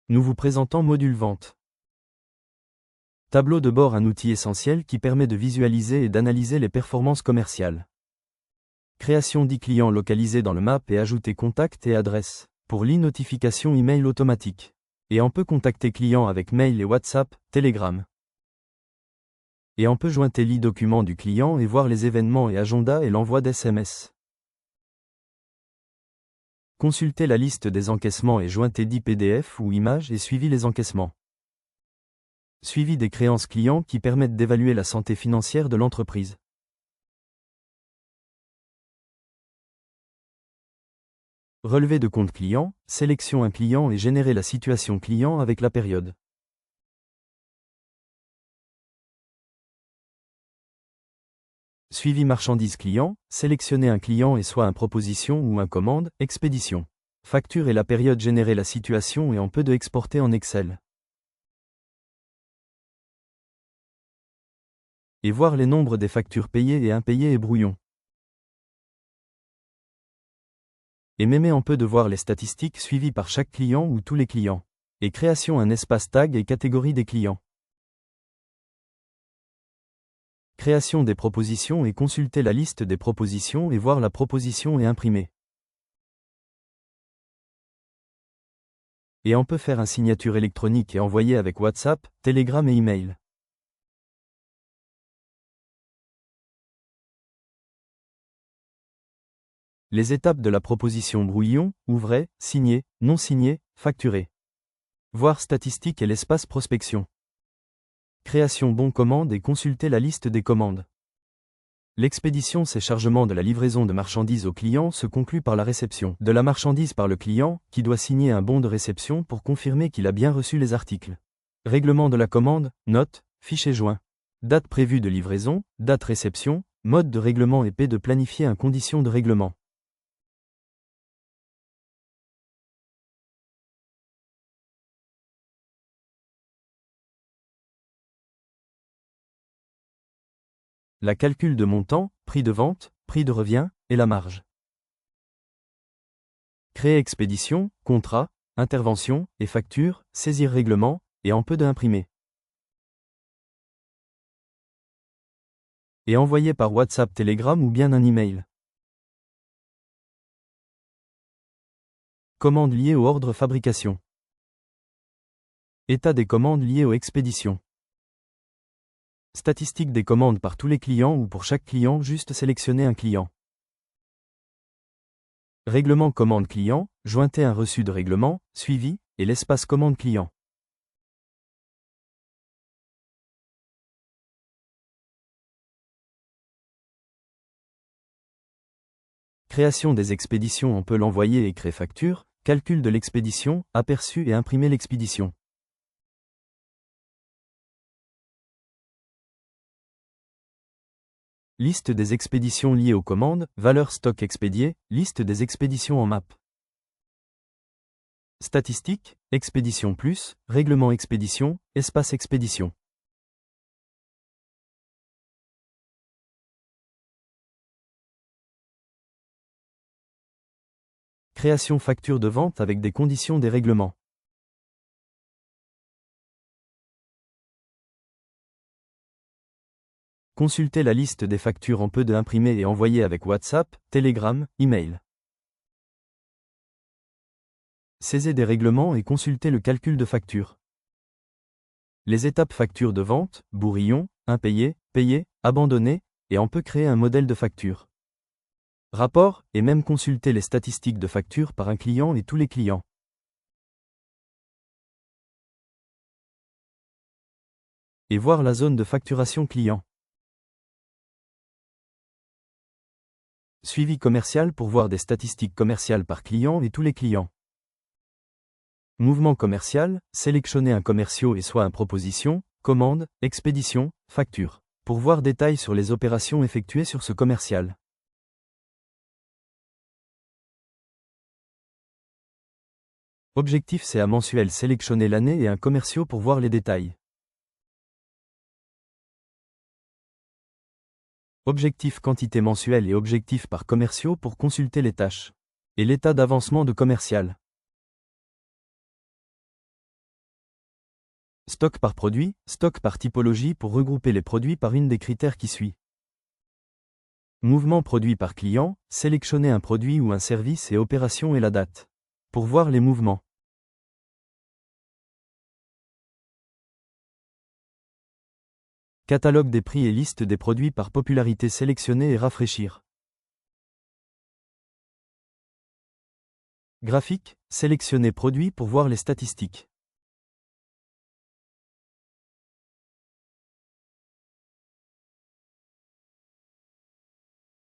Nous vous présentons Module Vente. Tableau de bord, un outil essentiel qui permet de visualiser et d'analyser les performances commerciales. Création d'e-clients localisés dans le map et ajouter contact et adresse, pour l'e-notification email automatique. Et on peut contacter clients avec mail et WhatsApp, Telegram. Et on peut joindre l'e-document du client et voir les événements et agenda et l'envoi d'SMS. Consultez la liste des encaissements et jointez PDF ou images et suivi les encaissements. Suivi des créances clients qui permettent d'évaluer la santé financière de l'entreprise. Relevé de compte client, sélection un client et générer la situation client avec la période. Suivi marchandise client, sélectionner un client et soit un proposition ou un commande, expédition. Facture et la période, générer la situation et on peut de exporter en Excel. Et voir les nombres des factures payées et impayées et brouillon. Et même on peut de voir les statistiques suivies par chaque client ou tous les clients. Et création un espace tag et catégorie des clients. Création des propositions et consulter la liste des propositions et voir la proposition et imprimer. Et on peut faire une signature électronique et envoyer avec WhatsApp, Telegram et email. Les étapes de la proposition brouillon, ouvrez, signé, non signé, facturé. Voir statistiques et l'espace prospection. Création bon commande et consulter la liste des commandes. L'expédition, c'est chargement de la livraison de marchandises au client, se conclut par la réception de la marchandise par le client, qui doit signer un bon de réception pour confirmer qu'il a bien reçu les articles. Règlement de la commande, note, fichier joint. Date prévue de livraison, date réception, mode de règlement et de planifier un condition de règlement. La calcul de montant, prix de vente, prix de revient, et la marge. Créer expédition, contrat, intervention, et facture, saisir règlement, et on peut de imprimer. Et envoyer par WhatsApp, Telegram ou bien un email. Commandes liées au ordre fabrication. État des commandes liées aux expéditions. Statistiques des commandes par tous les clients ou pour chaque client, juste sélectionner un client. Règlement commande client, jointez un reçu de règlement, suivi, et l'espace commande client. Création des expéditions, on peut l'envoyer et créer facture, calcul de l'expédition, aperçu et imprimer l'expédition. Liste des expéditions liées aux commandes, valeur stock expédié, liste des expéditions en map. Statistiques, expédition plus, règlement expédition, espace expédition. Création facture de vente avec des conditions des règlements. Consultez la liste des factures, on peut de imprimer et envoyer avec WhatsApp, Telegram, email. Saisissez des règlements et consultez le calcul de facture. Les étapes facture de vente, bourrillon, impayé, payé, abandonné, et on peut créer un modèle de facture. Rapport, et même consulter les statistiques de facture par un client et tous les clients. Et voir la zone de facturation client. Suivi commercial pour voir des statistiques commerciales par client et tous les clients. Mouvement commercial, sélectionner un commercial et soit un proposition, commande, expédition, facture, pour voir détails sur les opérations effectuées sur ce commercial. Objectif CA mensuel, sélectionner l'année et un commercial pour voir les détails. Objectif quantité mensuelle et objectif par commerciaux pour consulter les tâches. Et l'état d'avancement de commercial. Stock par produit, stock par typologie pour regrouper les produits par une des critères qui suit. Mouvement produit par client, sélectionner un produit ou un service et opération et la date. Pour voir les mouvements. Catalogue des prix et liste des produits par popularité sélectionner et rafraîchir. Graphique, sélectionner produit pour voir les statistiques.